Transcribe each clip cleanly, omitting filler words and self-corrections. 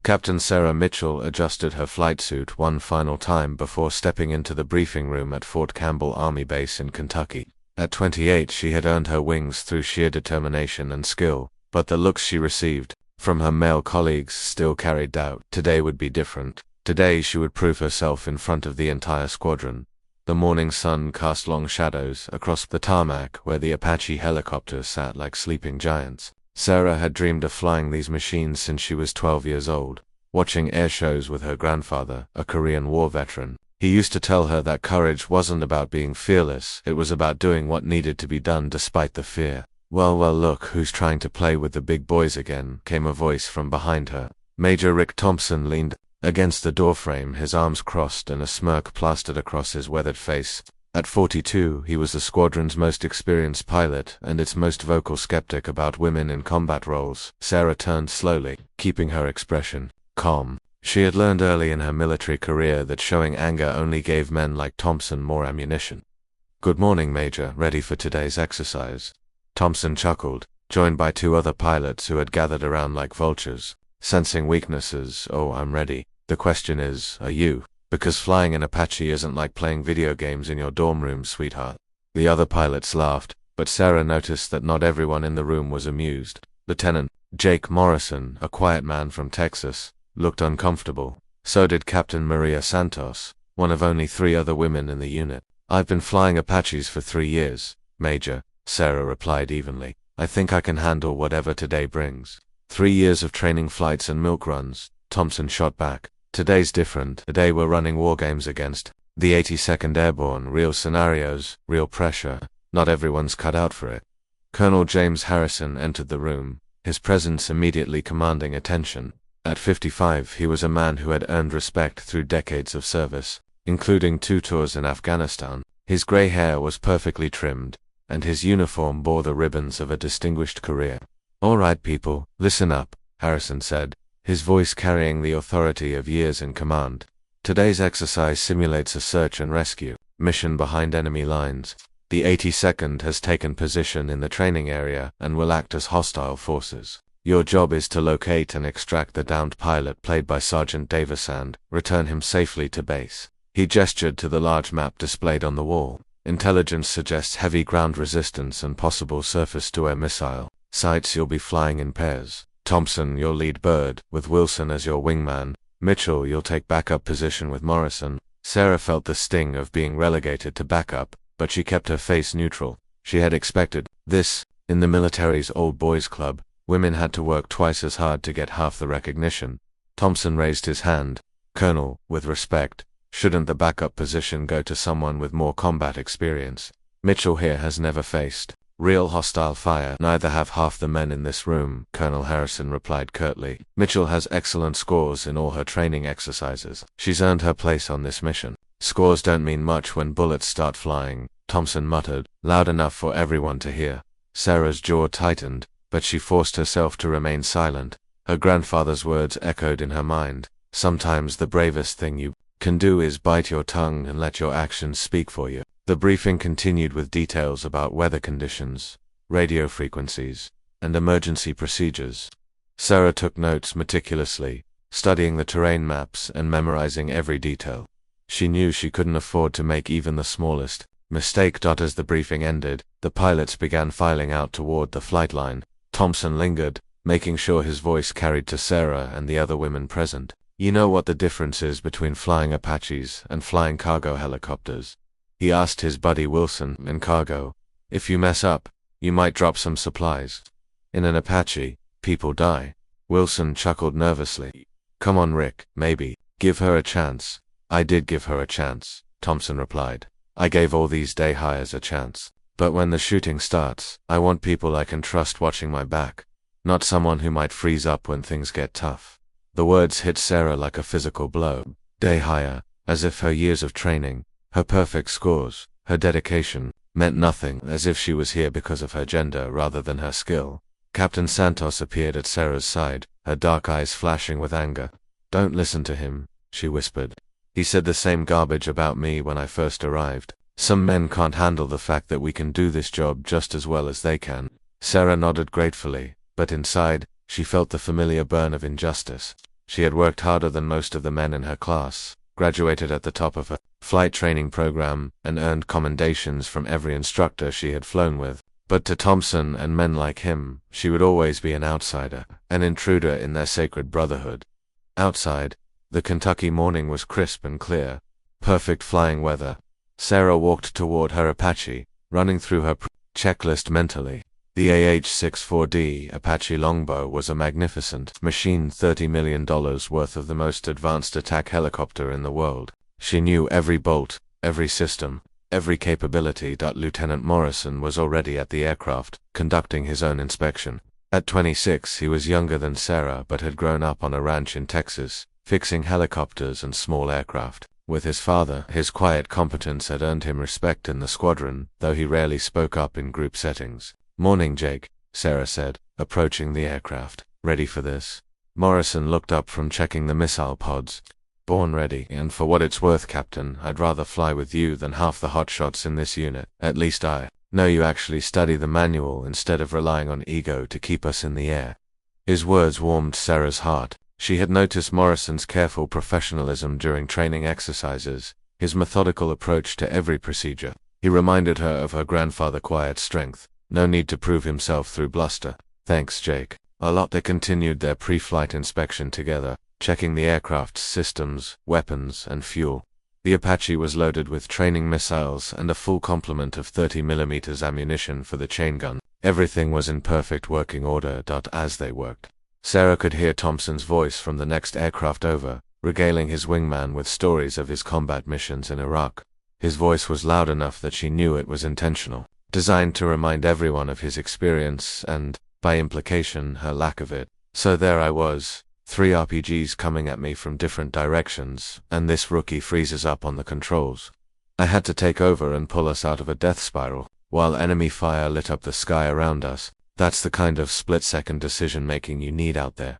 Captain Sarah Mitchell adjusted her flight suit one final time before stepping into the briefing room at Fort Campbell Army Base in Kentucky. At 28, she had earned her wings through sheer determination and skill, but the looks she received from her male colleagues still carried doubt. Today would be different. Today she would prove herself in front of the entire squadron. The morning sun cast long shadows across the tarmac where the Apache helicopters sat like sleeping giants. Sarah had dreamed of flying these machines since she was 12 years old, watching air shows with her grandfather, a Korean War veteran. He used to tell her that courage wasn't about being fearless, it was about doing what needed to be done despite the fear. Well, look who's trying to play with the big boys again, came a voice from behind her. Major Rick Thompson leaned against the doorframe, his arms crossed and a smirk plastered across his weathered face. At 42, he was the squadron's most experienced pilot and its most vocal skeptic about women in combat roles. Sarah turned slowly, keeping her expression calm. She had learned early in her military career that showing anger only gave men like Thompson more ammunition. "Good morning, Major. Ready for today's exercise?" Thompson chuckled, joined by two other pilots who had gathered around like vultures. Sensing weaknesses, "Oh, I'm ready. The question is, are you? Because flying an Apache isn't like playing video games in your dorm room, sweetheart." The other pilots laughed, but Sarah noticed that not everyone in the room was amused. Lieutenant Jake Morrison, a quiet man from Texas, looked uncomfortable. So did Captain Maria Santos, one of only 3 other women in the unit. "I've been flying Apaches for 3 years, Major," Sarah replied evenly. "I think I can handle whatever today brings." 3 years of training flights and milk runs, Thompson shot back. "Today's different. Today we're running war games against the 82nd Airborne, real scenarios, real pressure. Not everyone's cut out for it." Colonel James Harrison entered the room, his presence immediately commanding attention. At 55, he was a man who had earned respect through decades of service, including 2 tours in Afghanistan. His gray hair was perfectly trimmed, and his uniform bore the ribbons of a distinguished career. "All right, people, listen up," Harrison said, his voice carrying the authority of years in command. "Today's exercise simulates a search and rescue mission behind enemy lines. The 82nd has taken position in the training area and will act as hostile forces. Your job is to locate and extract the downed pilot played by Sergeant Davis and return him safely to base." He gestured to the large map displayed on the wall. "Intelligence suggests heavy ground resistance and possible surface-to-air missile sites. You'll be flying in pairs. Thompson, you'll lead bird, with Wilson as your wingman. Mitchell, you'll take backup position with Morrison." Sarah felt the sting of being relegated to backup, but she kept her face neutral. She had expected this. In the military's old boys club, women had to work twice as hard to get half the recognition. Thompson raised his hand. "Colonel, with respect, shouldn't the backup position go to someone with more combat experience? Mitchell here has never faced real hostile fire. Neither have half the men in this room," Colonel Harrison replied curtly. "Mitchell has excellent scores in all her training exercises. She's earned her place on this mission." "Scores don't mean much when bullets start flying," Thompson muttered, loud enough for everyone to hear. Sarah's jaw tightened, but she forced herself to remain silent. Her grandfather's words echoed in her mind. "Sometimes the bravest thing you can do is bite your tongue and let your actions speak for you." The briefing continued with details about weather conditions, radio frequencies, and emergency procedures. Sarah took notes meticulously, studying the terrain maps and memorizing every detail. She knew she couldn't afford to make even the smallest mistake. As the briefing ended, the pilots began filing out toward the flight line. Thompson lingered, making sure his voice carried to Sarah and the other women present. "You know what the difference is between flying Apaches and flying cargo helicopters?" he asked his buddy Wilson. "In cargo, if you mess up, you might drop some supplies. In an Apache, people die." Wilson chuckled nervously. "Come on, Rick, maybe. Give her a chance." "I did give her a chance," Thompson replied. "I gave all these day hires a chance. But when the shooting starts, I want people I can trust watching my back, not someone who might freeze up when things get tough." The words hit Sarah like a physical blow. Day hire, as if her years of training, her perfect scores, her dedication, meant nothing, as if she was here because of her gender rather than her skill. Captain Santos appeared at Sarah's side, her dark eyes flashing with anger. "Don't listen to him," she whispered. "He said the same garbage about me when I first arrived. Some men can't handle the fact that we can do this job just as well as they can." Sarah nodded gratefully, but inside, she felt the familiar burn of injustice. She had worked harder than most of the men in her class, graduated at the top of her flight training program, and earned commendations from every instructor she had flown with. But to Thompson and men like him, she would always be an outsider, an intruder in their sacred brotherhood. Outside, the Kentucky morning was crisp and clear. Perfect flying weather. Sarah walked toward her Apache, running through her checklist mentally. The AH-64D Apache longbow was a magnificent machine, $30 million worth of the most advanced attack helicopter in the world. She knew every bolt, every system, every capability. Lieutenant Morrison was already at the aircraft, conducting his own inspection. At 26, he was younger than Sarah but had grown up on a ranch in Texas, fixing helicopters and small aircraft. With his father, his quiet competence had earned him respect in the squadron, though he rarely spoke up in group settings. "Morning, Jake," Sarah said, approaching the aircraft. "Ready for this?" Morrison looked up from checking the missile pods. "Born ready, and for what it's worth, Captain, I'd rather fly with you than half the hotshots in this unit. At least I know you actually study the manual instead of relying on ego to keep us in the air." His words warmed Sarah's heart. She had noticed Morrison's careful professionalism during training exercises, his methodical approach to every procedure. He reminded her of her grandfather's quiet strength. No need to prove himself through bluster. "Thanks, Jake." They continued their pre-flight inspection together, checking the aircraft's systems, weapons, and fuel. The Apache was loaded with training missiles and a full complement of 30mm ammunition for the chain gun. Everything was in perfect working order. As they worked, Sarah could hear Thompson's voice from the next aircraft over, regaling his wingman with stories of his combat missions in Iraq. His voice was loud enough that she knew it was intentional, designed to remind everyone of his experience and, by implication, her lack of it. "So there I was, 3 RPGs coming at me from different directions, and this rookie freezes up on the controls. I had to take over and pull us out of a death spiral, while enemy fire lit up the sky around us. That's the kind of split-second decision-making you need out there.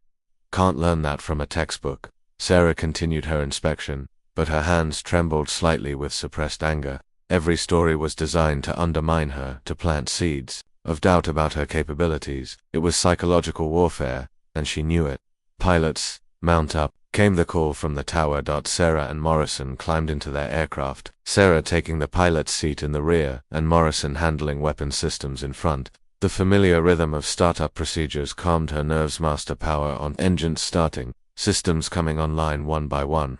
Can't learn that from a textbook." Sarah continued her inspection, but her hands trembled slightly with suppressed anger. Every story was designed to undermine her, to plant seeds of doubt about her capabilities. It was psychological warfare, and she knew it. "Pilots, mount up," came the call from the tower. Sarah and Morrison climbed into their aircraft, Sarah taking the pilot's seat in the rear, and Morrison handling weapon systems in front. The familiar rhythm of startup procedures calmed her nerves. Master power on, engines starting, systems coming online one by one.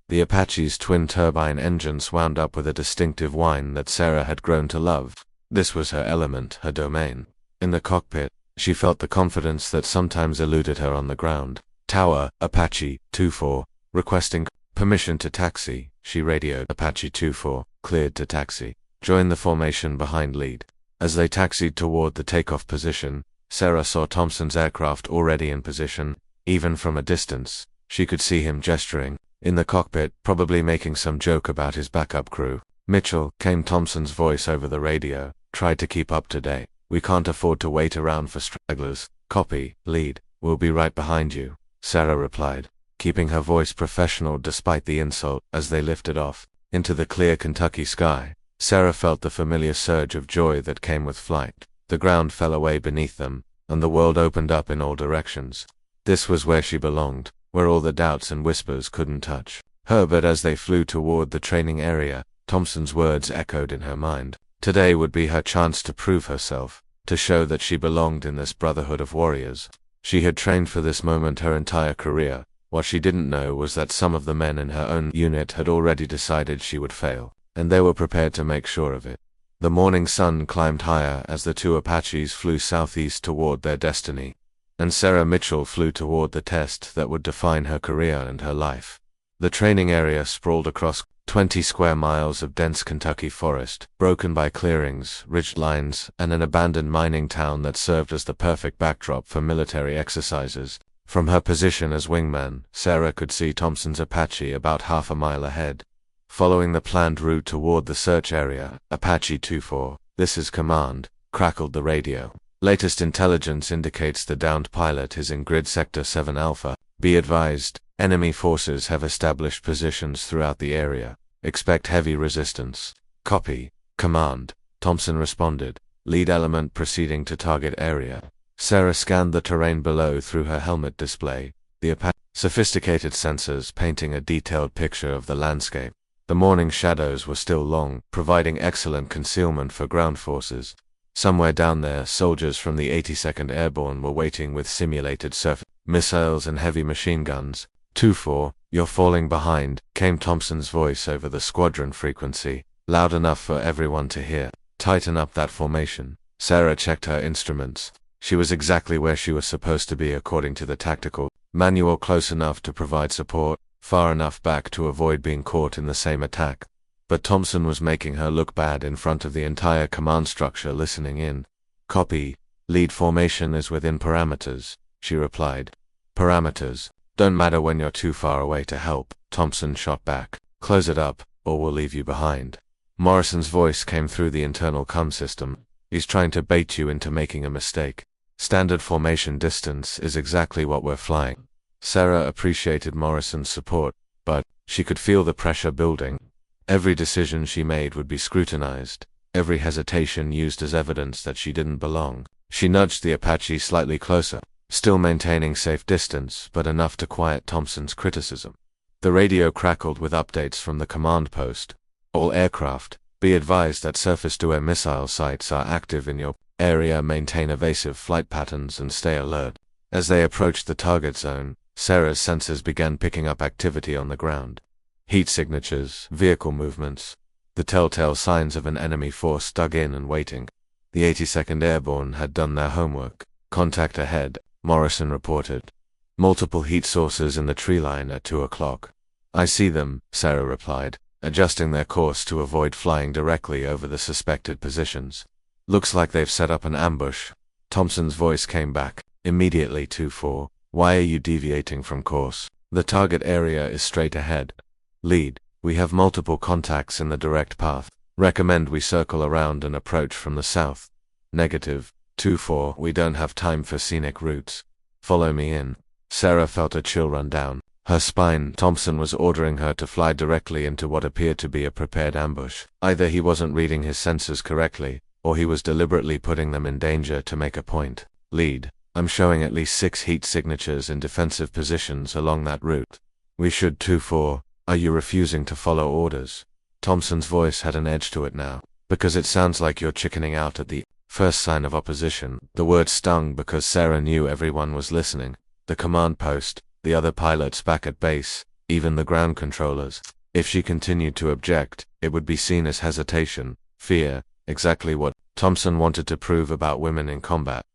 The Apache's twin-turbine engines wound up with a distinctive whine that Sarah had grown to love. This was her element, her domain. In the cockpit, she felt the confidence that sometimes eluded her on the ground. "Tower, Apache 2-4, requesting permission to taxi," she radioed. Apache 2-4, cleared to taxi. "Join the formation behind lead." As they taxied toward the takeoff position, Sarah saw Thompson's aircraft already in position. Even from a distance, she could see him gesturing in the cockpit, probably making some joke about his backup crew. "Mitchell," came Thompson's voice over the radio, "try to keep up to date. We can't afford to wait around for stragglers." "Copy, lead. We'll be right behind you," Sarah replied, keeping her voice professional despite the insult. As they lifted off into the clear Kentucky sky, Sarah felt the familiar surge of joy that came with flight. The ground fell away beneath them, and the world opened up in all directions. This was where she belonged, where all the doubts and whispers couldn't touch her. But as they flew toward the training area, Thompson's words echoed in her mind. Today would be her chance to prove herself, to show that she belonged in this brotherhood of warriors. She had trained for this moment her entire career. What she didn't know was that some of the men in her own unit had already decided she would fail, and they were prepared to make sure of it. The morning sun climbed higher as the 2 Apaches flew southeast toward their destiny, and Sarah Mitchell flew toward the test that would define her career and her life. The training area sprawled across 20 square miles of dense Kentucky forest, broken by clearings, ridge lines, and an abandoned mining town that served as the perfect backdrop for military exercises. From her position as wingman, Sarah could see Thompson's Apache about half a mile ahead. Following the planned route toward the search area, Apache 2-4, "This is command," crackled the radio. "Latest intelligence indicates the downed pilot is in grid sector 7 Alpha. Be advised, enemy forces have established positions throughout the area. Expect heavy resistance." "Copy, command," Thompson responded, lead element proceeding to target area. Sarah scanned the terrain below through her helmet display. the Apache sophisticated sensors painting a detailed picture of the landscape. The morning shadows were still long, providing excellent concealment for ground forces. Somewhere down there, soldiers from the 82nd Airborne were waiting with simulated surface missiles and heavy machine guns. 2-4, you're falling behind, came Thompson's voice over the squadron frequency, loud enough for everyone to hear. Tighten up that formation. Sarah checked her instruments. She was exactly where she was supposed to be according to the tactical manual, close enough to provide support, far enough back to avoid being caught in the same attack. But Thompson was making her look bad in front of the entire command structure listening in. Copy. Lead formation is within parameters, she replied. Parameters don't matter when you're too far away to help, Thompson shot back. Close it up, or we'll leave you behind. Morrison's voice came through the internal comm system. He's trying to bait you into making a mistake. Standard formation distance is exactly what we're flying. Sarah appreciated Morrison's support, but she could feel the pressure building. Every decision she made would be scrutinized, every hesitation used as evidence that she didn't belong. She nudged the Apache slightly closer, still maintaining safe distance, but enough to quiet Thompson's criticism. The radio crackled with updates from the command post. All aircraft, be advised that surface-to-air missile sites are active in your area. Maintain evasive flight patterns and stay alert. As they approached the target zone, Sarah's sensors began picking up activity on the ground. Heat signatures, vehicle movements, the telltale signs of an enemy force dug in and waiting. The 82nd Airborne had done their homework. Contact ahead, Morrison reported. Multiple heat sources in the tree line at 2 o'clock. I see them, Sarah replied, adjusting their course to avoid flying directly over the suspected positions. Looks like they've set up an ambush. Thompson's voice came back, immediately 2-4. Why are you deviating from course? The target area is straight ahead. Lead, we have multiple contacts in the direct path. Recommend we circle around and approach from the south. Negative. 2-4, we don't have time for scenic routes. Follow me in. Sarah felt a chill run down her spine. Thompson was ordering her to fly directly into what appeared to be a prepared ambush. Either he wasn't reading his sensors correctly, or he was deliberately putting them in danger to make a point. Lead, I'm showing at least 6 heat signatures in defensive positions along that route. We should 2-4. Are you refusing to follow orders? Thompson's voice had an edge to it now. Because it sounds like you're chickening out at the first sign of opposition. The word stung because Sarah knew everyone was listening. The command post, the other pilots back at base, even the ground controllers. If she continued to object, it would be seen as hesitation, fear, exactly what Thompson wanted to prove about women in combat.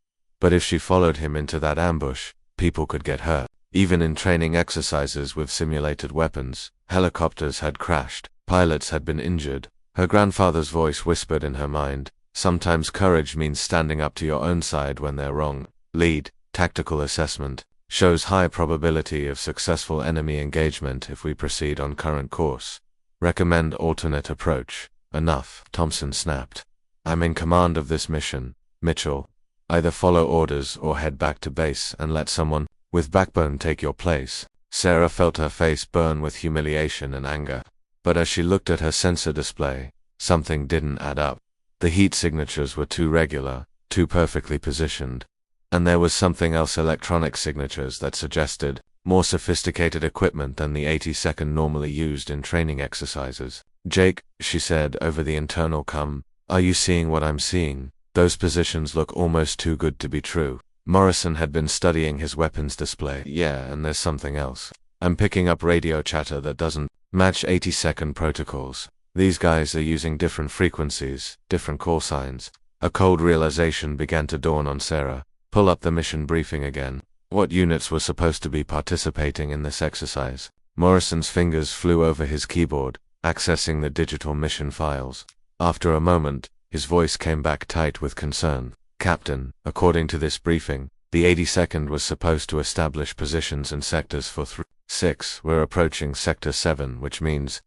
But if she followed him into that ambush, people could get hurt. Even in training exercises with simulated weapons, helicopters had crashed, pilots had been injured. Her grandfather's voice whispered in her mind, sometimes courage means standing up to your own side when they're wrong. Lead, tactical assessment, shows high probability of successful enemy engagement if we proceed on current course. Recommend alternate approach. Enough, Thompson snapped. I'm in command of this mission, Mitchell. Either follow orders or head back to base and let someone with backbone take your place. Sarah felt her face burn with humiliation and anger. But as she looked at her sensor display, something didn't add up. The heat signatures were too regular, too perfectly positioned. And there was something else, electronic signatures that suggested more sophisticated equipment than the 82nd normally used in training exercises. Jake, she said over the internal comm, are you seeing what I'm seeing? Those positions look almost too good to be true. Morrison had been studying his weapons display. Yeah, and there's something else. I'm picking up radio chatter that doesn't match 82nd protocols. These guys are using different frequencies, different call signs. A cold realization began to dawn on Sarah. Pull up the mission briefing again. What units were supposed to be participating in this exercise? Morrison's fingers flew over his keyboard, accessing the digital mission files. After a moment, his voice came back tight with concern. Captain, according to this briefing, the 82nd was supposed to establish positions in sectors for 6. We're approaching Sector 7, which means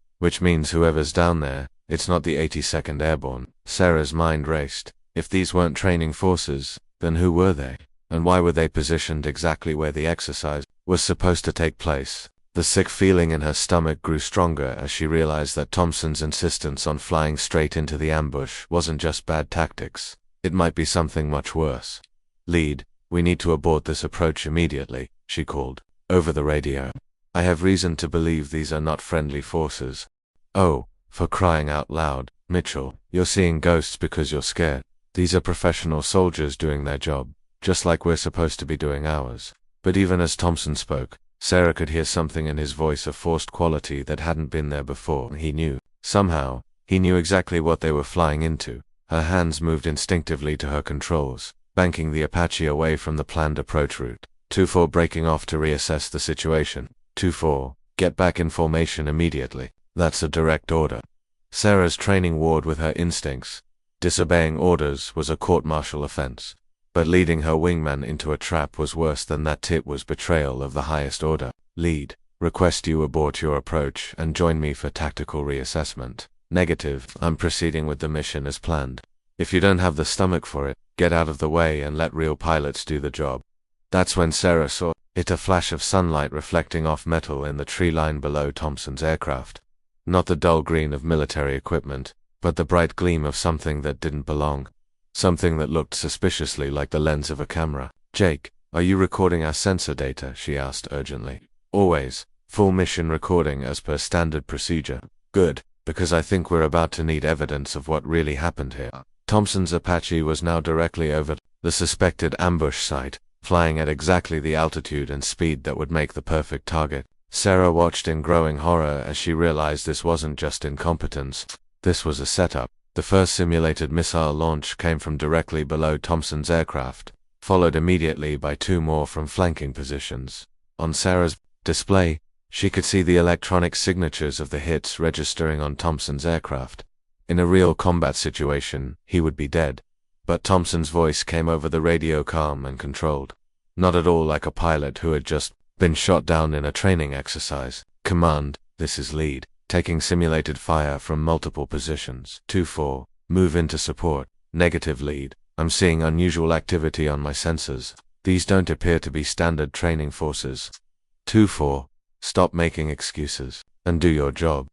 whoever's down there, it's not the 82nd Airborne. Sarah's mind raced. If these weren't training forces, then who were they? And why were they positioned exactly where the exercise was supposed to take place? The sick feeling in her stomach grew stronger as she realized that Thompson's insistence on flying straight into the ambush wasn't just bad tactics. It might be something much worse. Lead, we need to abort this approach immediately, she called. over the radio. I have reason to believe these are not friendly forces. Oh, for crying out loud, Mitchell, you're seeing ghosts because you're scared. These are professional soldiers doing their job, just like we're supposed to be doing ours. But even as Thompson spoke, Sarah could hear something in his voice, a forced quality that hadn't been there before. He knew. Somehow, he knew exactly what they were flying into. Her hands moved instinctively to her controls, banking the Apache away from the planned approach route. 2-4 breaking off to reassess the situation. 2-4, get back in formation immediately. That's a direct order. Sarah's training warred with her instincts. Disobeying orders was a court-martial offense. But leading her wingman into a trap was worse than that. It was betrayal of the highest order. Lead. Request you abort your approach and join me for tactical reassessment. Negative. I'm proceeding with the mission as planned. If you don't have the stomach for it, get out of the way and let real pilots do the job. That's when Sarah saw it, a flash of sunlight reflecting off metal in the tree line below Thompson's aircraft. Not the dull green of military equipment, but the bright gleam of something that didn't belong. Something that looked suspiciously like the lens of a camera. Jake, are you recording our sensor data? She asked urgently. Always. Full mission recording as per standard procedure. Good, because I think we're about to need evidence of what really happened here. Thompson's Apache was now directly over the suspected ambush site, flying at exactly the altitude and speed that would make the perfect target. Sarah watched in growing horror as she realized this wasn't just incompetence. This was a setup. The first simulated missile launch came from directly below Thompson's aircraft, followed immediately by 2 more from flanking positions. On Sarah's display, she could see the electronic signatures of the hits registering on Thompson's aircraft. In a real combat situation, he would be dead. But Thompson's voice came over the radio calm and controlled. Not at all like a pilot who had just been shot down in a training exercise. Command, this is lead. Taking simulated fire from multiple positions. 2-4, move into support. Negative lead. I'm seeing unusual activity on my sensors. These don't appear to be standard training forces. 2-4, stop making excuses, and do your job.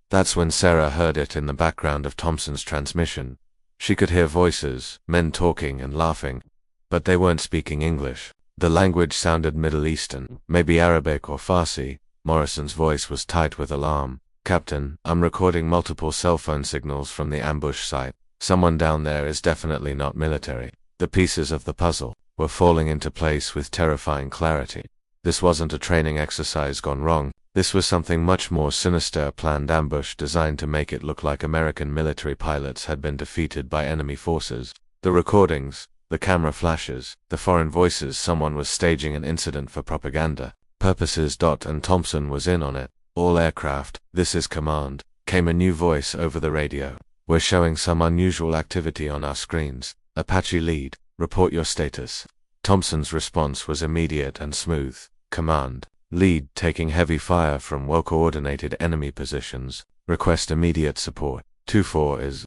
That's when Sarah heard it in the background of Thompson's transmission. She could hear voices, men talking and laughing, but they weren't speaking English. The language sounded Middle Eastern, maybe Arabic or Farsi. Morrison's voice was tight with alarm. Captain, I'm recording multiple cell phone signals from the ambush site. Someone down there is definitely not military. The pieces of the puzzle were falling into place with terrifying clarity. This wasn't a training exercise gone wrong. This was something much more sinister, a planned ambush designed to make it look like American military pilots had been defeated by enemy forces. The recordings, the camera flashes, the foreign voices, someone was staging an incident for propaganda purposes. And Thompson was in on it. All aircraft, this is command, came a new voice over the radio. We're showing some unusual activity on our screens. Apache lead, report your status. Thompson's response was immediate and smooth. Command, lead taking heavy fire from well-coordinated enemy positions. Request immediate support. 2-4 is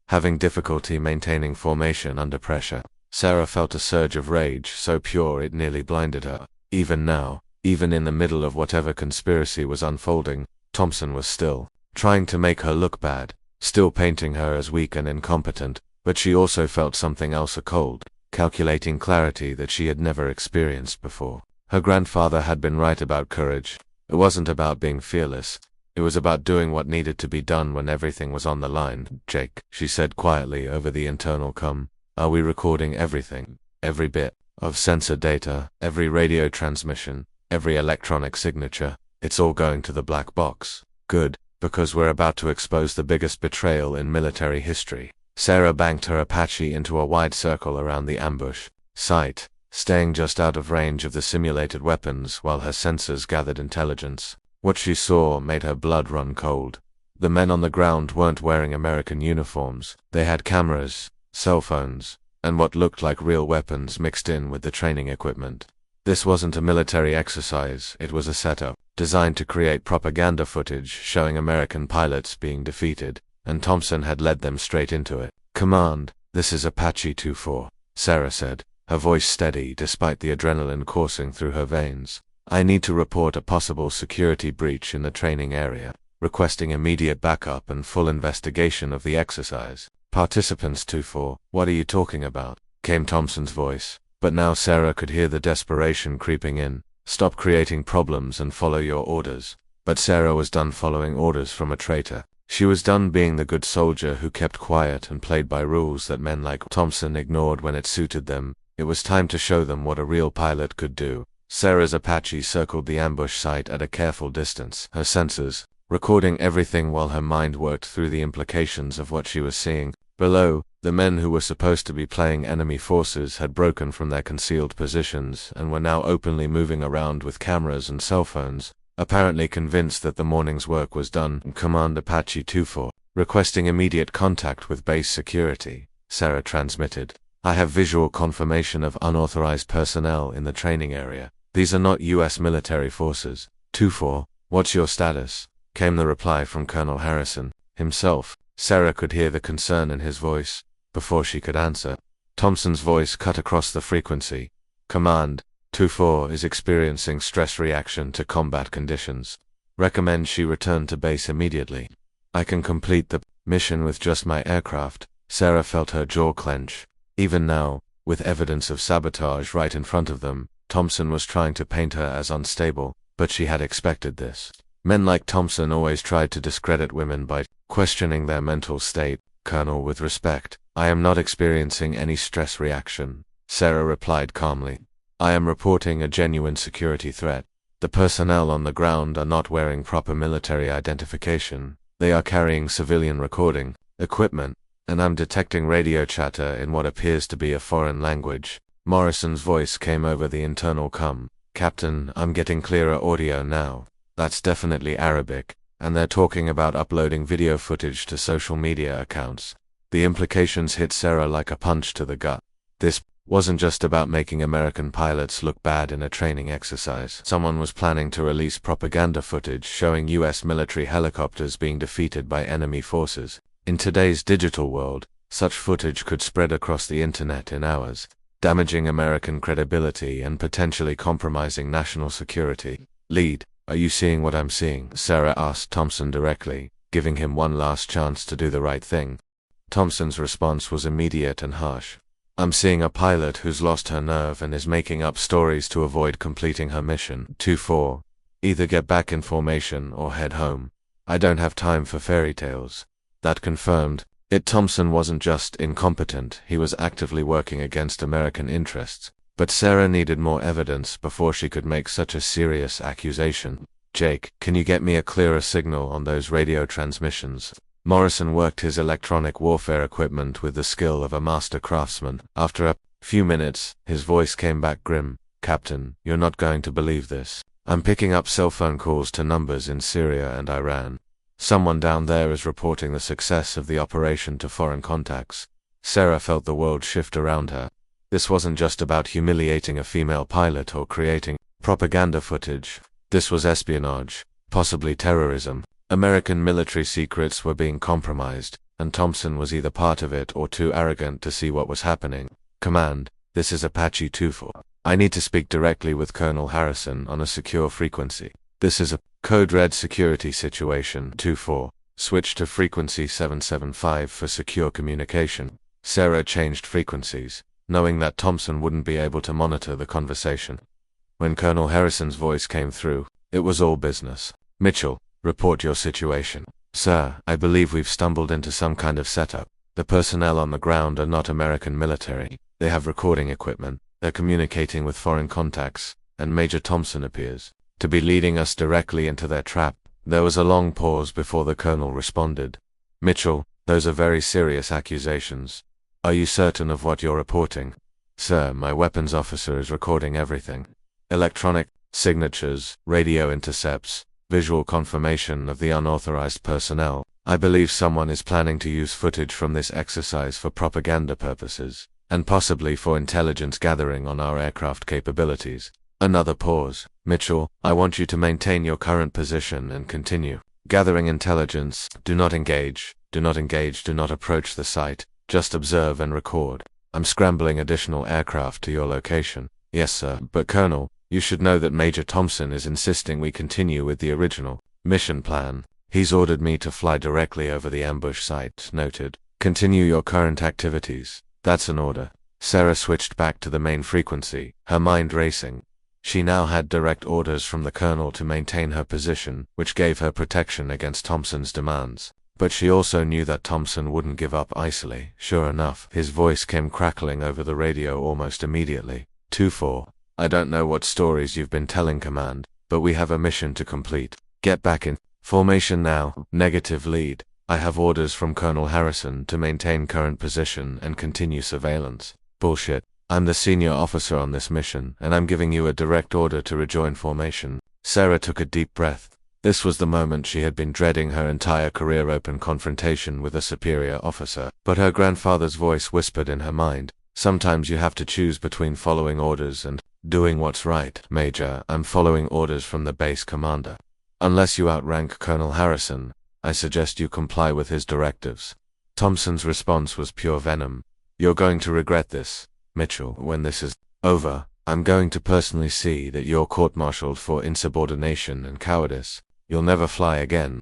having difficulty maintaining formation under pressure. Sarah felt a surge of rage so pure it nearly blinded her. Even now, even in the middle of whatever conspiracy was unfolding, Thompson was still trying to make her look bad, still painting her as weak and incompetent, but she also felt something else, a cold, calculating clarity that she had never experienced before. Her grandfather had been right about courage. It wasn't about being fearless. It was about doing what needed to be done when everything was on the line. Jake, she said quietly over the internal com, are we recording everything? Every bit of sensor data, every radio transmission, every electronic signature? It's all going to the black box. Good, because we're about to expose the biggest betrayal in military history. Sarah banked her Apache into a wide circle around the ambush site, staying just out of range of the simulated weapons while her sensors gathered intelligence. What she saw made her blood run cold. The men on the ground weren't wearing American uniforms. They had cameras, cell phones, and what looked like real weapons mixed in with the training equipment. This wasn't a military exercise, it was a setup, designed to create propaganda footage showing American pilots being defeated, and Thompson had led them straight into it. Command, this is Apache 2-4, Sarah said, her voice steady despite the adrenaline coursing through her veins. I need to report a possible security breach in the training area, requesting immediate backup and full investigation of the exercise. Participants 2-4, what are you talking about? Came Thompson's voice. But now Sarah could hear the desperation creeping in. Stop creating problems and follow your orders. But Sarah was done following orders from a traitor. She was done being the good soldier who kept quiet and played by rules that men like Thompson ignored when it suited them. It was time to show them what a real pilot could do. Sarah's Apache circled the ambush site at a careful distance, her sensors recording everything while her mind worked through the implications of what she was seeing. Below, the men who were supposed to be playing enemy forces had broken from their concealed positions and were now openly moving around with cameras and cell phones, apparently convinced that the morning's work was done. Command Apache 2-4, requesting immediate contact with base security, Sarah transmitted. I have visual confirmation of unauthorized personnel in the training area. These are not U.S. military forces. 2-4, what's your status? Came the reply from Colonel Harrison himself. Sarah could hear the concern in his voice. Before she could answer, Thompson's voice cut across the frequency. Command, 2-4 is experiencing stress reaction to combat conditions. Recommend she return to base immediately. I can complete the mission with just my aircraft. Sarah felt her jaw clench. Even now, with evidence of sabotage right in front of them, Thompson was trying to paint her as unstable, but she had expected this. Men like Thompson always tried to discredit women by questioning their mental state. Colonel, with respect, I am not experiencing any stress reaction, Sarah replied calmly. I am reporting a genuine security threat. The personnel on the ground are not wearing proper military identification. They are carrying civilian recording equipment, and I'm detecting radio chatter in what appears to be a foreign language. Morrison's voice came over the internal com. Captain, I'm getting clearer audio now. That's definitely Arabic, and they're talking about uploading video footage to social media accounts. The implications hit Sarah like a punch to the gut. This wasn't just about making American pilots look bad in a training exercise. Someone was planning to release propaganda footage showing U.S. military helicopters being defeated by enemy forces. In today's digital world, such footage could spread across the internet in hours, damaging American credibility and potentially compromising national security. Lead, are you seeing what I'm seeing? Sarah asked Thompson directly, giving him one last chance to do the right thing. Thompson's response was immediate and harsh. I'm seeing a pilot who's lost her nerve and is making up stories to avoid completing her mission. 2-4. Either get back in formation or head home. I don't have time for fairy tales. That confirmed it. Thompson wasn't just incompetent, he was actively working against American interests. But Sarah needed more evidence before she could make such a serious accusation. Jake, can you get me a clearer signal on those radio transmissions? Morrison worked his electronic warfare equipment with the skill of a master craftsman. After a few minutes, his voice came back grim. Captain, you're not going to believe this. I'm picking up cell phone calls to numbers in Syria and Iran. Someone down there is reporting the success of the operation to foreign contacts. Sarah felt the world shift around her. This wasn't just about humiliating a female pilot or creating propaganda footage. This was espionage, possibly terrorism. American military secrets were being compromised, and Thompson was either part of it or too arrogant to see what was happening. Command, this is Apache 2-4. I need to speak directly with Colonel Harrison on a secure frequency. This is a code red security situation. 2-4. Switch to frequency 775 for secure communication. Sarah changed frequencies, knowing that Thompson wouldn't be able to monitor the conversation. When Colonel Harrison's voice came through, it was all business. Mitchell, report your situation. Sir, I believe we've stumbled into some kind of setup. The personnel on the ground are not American military. They have recording equipment. They're communicating with foreign contacts, and Major Thompson appears to be leading us directly into their trap. There was a long pause before the colonel responded. Mitchell, those are very serious accusations. Are you certain of what you're reporting? Sir, my weapons officer is recording everything. Electronic signatures, radio intercepts, visual confirmation of the unauthorized personnel. I believe someone is planning to use footage from this exercise for propaganda purposes, and possibly for intelligence gathering on our aircraft capabilities. Another pause. Mitchell, I want you to maintain your current position and continue gathering intelligence. Do not engage, do not engage, do not approach the site. Just observe and record. I'm scrambling additional aircraft to your location. Yes, sir. But Colonel, you should know that Major Thompson is insisting we continue with the original mission plan. He's ordered me to fly directly over the ambush site. Noted. Continue your current activities. That's an order. Sarah switched back to the main frequency, her mind racing. She now had direct orders from the colonel to maintain her position, which gave her protection against Thompson's demands. But she also knew that Thompson wouldn't give up easily. Sure enough, his voice came crackling over the radio almost immediately. 2-4. I don't know what stories you've been telling, Command, but we have a mission to complete. Get back in formation now. Negative, lead. I have orders from Colonel Harrison to maintain current position and continue surveillance. Bullshit. I'm the senior officer on this mission, and I'm giving you a direct order to rejoin formation. Sarah took a deep breath. This was the moment she had been dreading her entire career: open confrontation with a superior officer. But her grandfather's voice whispered in her mind, sometimes you have to choose between following orders and doing what's right. Major, I'm following orders from the base commander. Unless you outrank Colonel Harrison, I suggest you comply with his directives. Thompson's response was pure venom. You're going to regret this, Mitchell. When this is over, I'm going to personally see that you're court-martialed for insubordination and cowardice. You'll never fly again.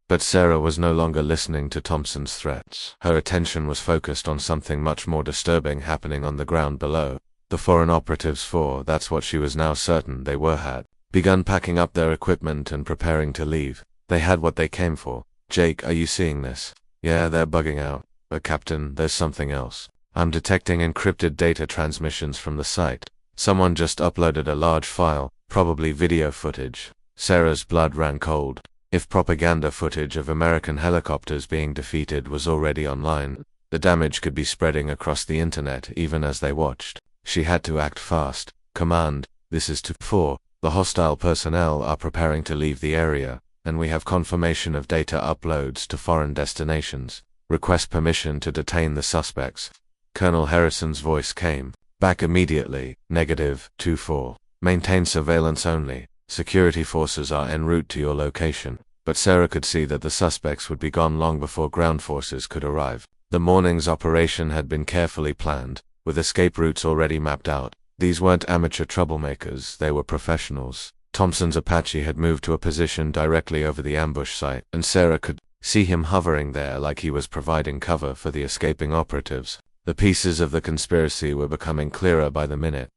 But Sarah was no longer listening to Thompson's threats. Her attention was focused on something much more disturbing happening on the ground below. The foreign operatives, for that's what she was now certain they were, had begun packing up their equipment and preparing to leave. They had what they came for. Jake, are you seeing this? Yeah, they're bugging out. But Captain, there's something else. I'm detecting encrypted data transmissions from the site. Someone just uploaded a large file, probably video footage. Sarah's blood ran cold. If propaganda footage of American helicopters being defeated was already online, the damage could be spreading across the internet even as they watched. She had to act fast. Command, this is 2-4. The hostile personnel are preparing to leave the area, and we have confirmation of data uploads to foreign destinations. Request permission to detain the suspects. Colonel Harrison's voice came back immediately. Negative, 2-4. Maintain surveillance only. Security forces are en route to your location. But Sarah could see that the suspects would be gone long before ground forces could arrive. The morning's operation had been carefully planned, with escape routes already mapped out. These weren't amateur troublemakers, they were professionals. Thompson's Apache had moved to a position directly over the ambush site, and Sarah could see him hovering there like he was providing cover for the escaping operatives. The pieces of the conspiracy were becoming clearer by the minute.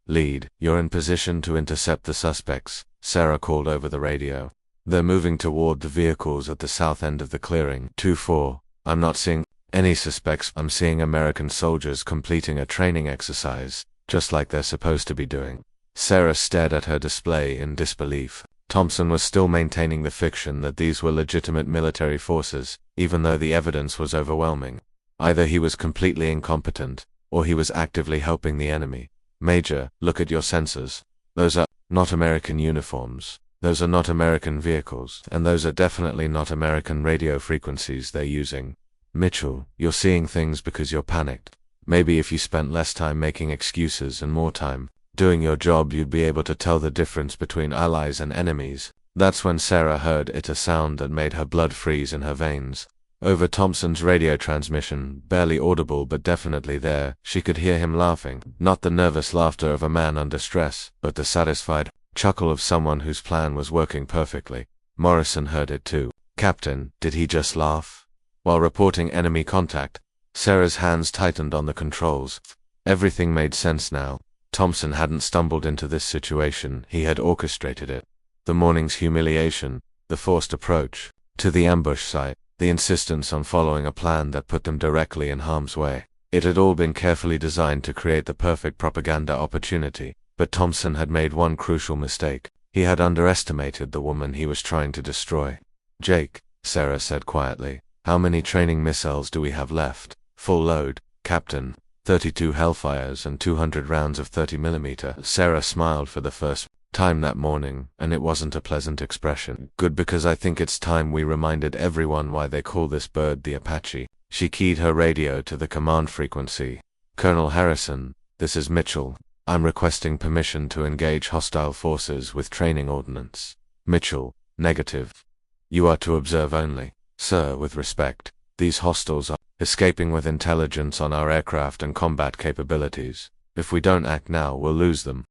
Lead, you're in position to intercept the suspects, Sarah called over the radio. They're moving toward the vehicles at the south end of the clearing. 2-4. I'm not seeing any suspects. I'm seeing American soldiers completing a training exercise, just like they're supposed to be doing. Sarah stared at her display in disbelief. Thompson was still maintaining the fiction that these were legitimate military forces, even though the evidence was overwhelming. Either he was completely incompetent, or he was actively helping the enemy. Major, look at your sensors. Those are not American uniforms. Those are not American vehicles, and those are definitely not American radio frequencies they're using. Mitchell, you're seeing things because you're panicked. Maybe if you spent less time making excuses and more time doing your job, you'd be able to tell the difference between allies and enemies. That's when Sarah heard it, a sound that made her blood freeze in her veins. Over Thompson's radio transmission, barely audible but definitely there, she could hear him laughing. Not the nervous laughter of a man under stress, but the satisfied chuckle of someone whose plan was working perfectly. Morrison heard it too. Captain, did he just laugh? While reporting enemy contact, Sarah's hands tightened on the controls. Everything made sense now. Thompson hadn't stumbled into this situation, he had orchestrated it. The morning's humiliation, the forced approach to the ambush site, the insistence on following a plan that put them directly in harm's way. It had all been carefully designed to create the perfect propaganda opportunity, but Thompson had made one crucial mistake. He had underestimated the woman he was trying to destroy. Jake, Sarah said quietly, how many training missiles do we have left? Full load, Captain. 32 Hellfires and 200 rounds of 30mm. Sarah smiled for the first time that morning, and it wasn't a pleasant expression. Good, because I think it's time we reminded everyone why they call this bird the Apache. She keyed her radio to the command frequency. Colonel Harrison, this is Mitchell. I'm requesting permission to engage hostile forces with training ordnance. Mitchell, negative. You are to observe only. Sir, with respect, these hostiles are escaping with intelligence on our aircraft and combat capabilities. If we don't act now, we'll lose them.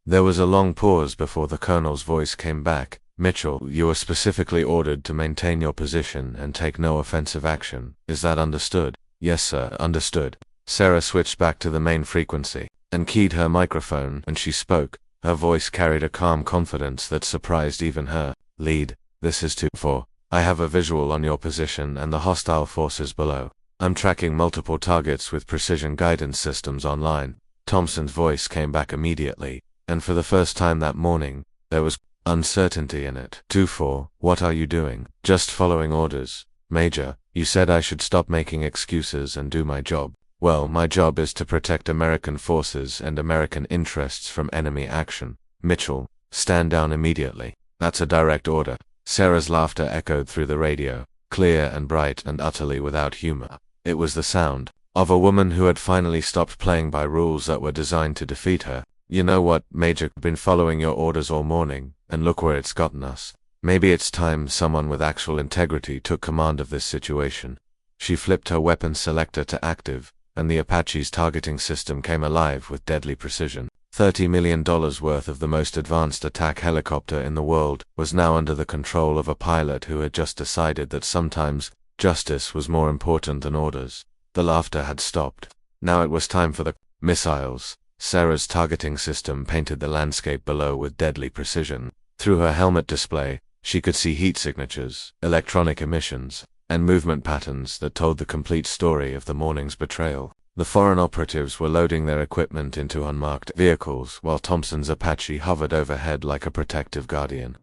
There was a long pause before the colonel's voice came back. Mitchell, you are specifically ordered to maintain your position and take no offensive action. Is that understood? Yes, sir, understood. Sarah switched back to the main frequency and keyed her microphone, and she spoke, Her voice carried a calm confidence that surprised even her. Lead, this is 2-4. I have a visual on your position and the hostile forces below. I'm tracking multiple targets with precision guidance systems online. Thompson's voice came back immediately, and for the first time that morning, there was uncertainty in it. 2-4, what are you doing? Just following orders. Major, you said I should stop making excuses and do my job. Well, my job is to protect American forces and American interests from enemy action. Mitchell, stand down immediately. That's a direct order. Sarah's laughter echoed through the radio, clear and bright and utterly without humor. It was the sound of a woman who had finally stopped playing by rules that were designed to defeat her. You know what, Major, been following your orders all morning, and look where it's gotten us. Maybe it's time someone with actual integrity took command of this situation. She flipped her weapon selector to active, and the Apache's targeting system came alive with deadly precision. $30 million worth of the most advanced attack helicopter in the world was now under the control of a pilot who had just decided that sometimes justice was more important than orders. The laughter had stopped. Now it was time for the missiles. Sarah's targeting system painted the landscape below with deadly precision. Through her helmet display, she could see heat signatures, electronic emissions, and movement patterns that told the complete story of the morning's betrayal. The foreign operatives were loading their equipment into unmarked vehicles while Thompson's Apache hovered overhead like a protective guardian.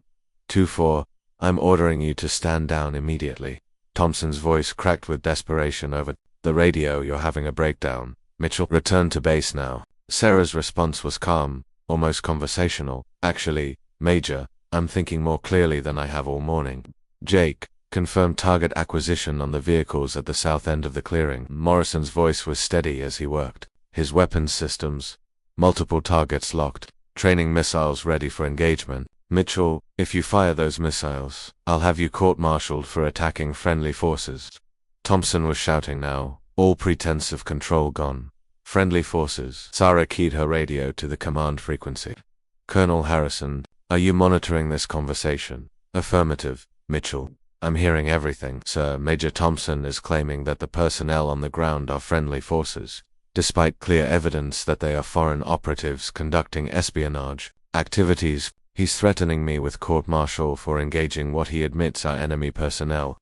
2-4, I'm ordering you to stand down immediately. Thompson's voice cracked with desperation over the radio. You're having a breakdown. Mitchell, return to base now. Sarah's response was calm, almost conversational. Actually, Major, I'm thinking more clearly than I have all morning. Jake, confirm target acquisition on the vehicles at the south end of the clearing. Morrison's voice was steady as he worked. His weapons systems, multiple targets locked, training missiles ready for engagement. Mitchell, if you fire those missiles, I'll have you court-martialed for attacking friendly forces. Thompson was shouting now, all pretense of control gone. Friendly forces. Sarah keyed her radio to the command frequency. Colonel Harrison, are you monitoring this conversation? Affirmative, Mitchell. I'm hearing everything, sir. Major Thompson is claiming that the personnel on the ground are friendly forces, despite clear evidence that they are foreign operatives conducting espionage activities. He's threatening me with court-martial for engaging what he admits are enemy personnel.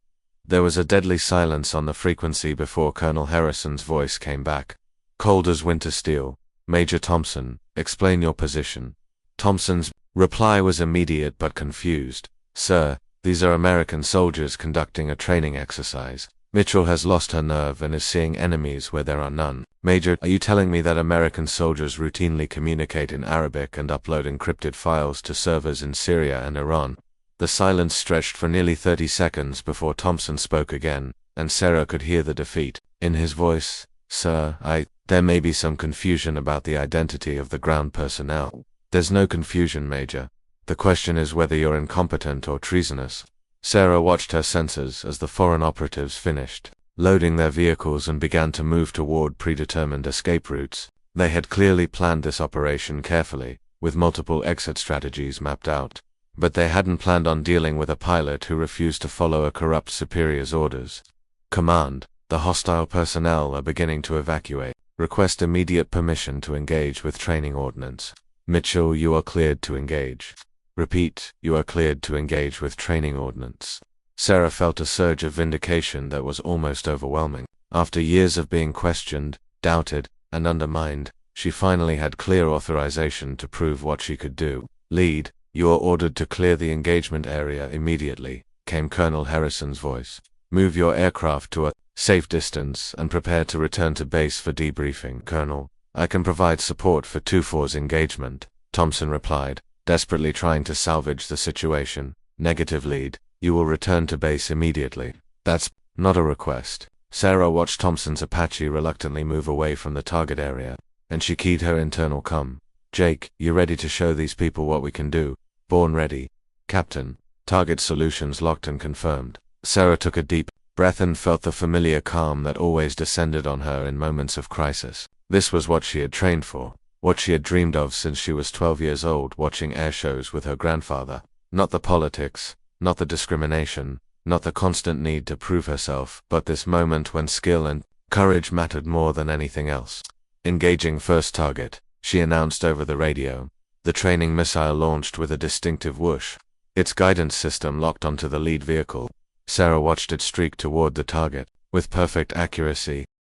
There was a deadly silence on the frequency before Colonel Harrison's voice came back. Cold as winter steel. Major Thompson, explain your position. Thompson's reply was immediate but confused. Sir, these are American soldiers conducting a training exercise. Mitchell has lost her nerve and is seeing enemies where there are none. Major, are you telling me that American soldiers routinely communicate in Arabic and upload encrypted files to servers in Syria and Iran? The silence stretched for nearly 30 seconds before Thompson spoke again, and Sarah could hear the defeat in his voice. Sir, there may be some confusion about the identity of the ground personnel. There's no confusion, Major. The question is whether you're incompetent or treasonous. Sarah watched her sensors as the foreign operatives finished loading their vehicles and began to move toward predetermined escape routes. They had clearly planned this operation carefully, with multiple exit strategies mapped out. But they hadn't planned on dealing with a pilot who refused to follow a corrupt superior's orders. Command, the hostile personnel are beginning to evacuate. Request immediate permission to engage with training ordnance. Mitchell, you are cleared to engage. Repeat, you are cleared to engage with training ordnance. Sarah felt a surge of vindication that was almost overwhelming. After years of being questioned, doubted, and undermined, she finally had clear authorization to prove what she could do. Lead, you are ordered to clear the engagement area immediately, came Colonel Harrison's voice. Move your aircraft to a safe distance and prepare to return to base for debriefing. Colonel, I can provide support for 2-4's engagement, Thompson replied, desperately trying to salvage the situation. Negative, lead. You will return to base immediately. That's not a request. Sarah watched Thompson's Apache reluctantly move away from the target area, and she keyed her internal comm. Jake, you ready to show these people what we can do? Born ready. Captain. Target solutions locked and confirmed. Sarah took a deep breath and felt the familiar calm that always descended on her in moments of crisis. This was what she had trained for, what she had dreamed of since she was 12 years old, watching air shows with her grandfather. Not the politics, not the discrimination, not the constant need to prove herself, but this moment when skill and courage mattered more than anything else. Engaging first target, she announced over the radio. The training missile launched with a distinctive whoosh. Its guidance system locked onto the lead vehicle. Sarah watched it streak toward the target. With perfect accuracy,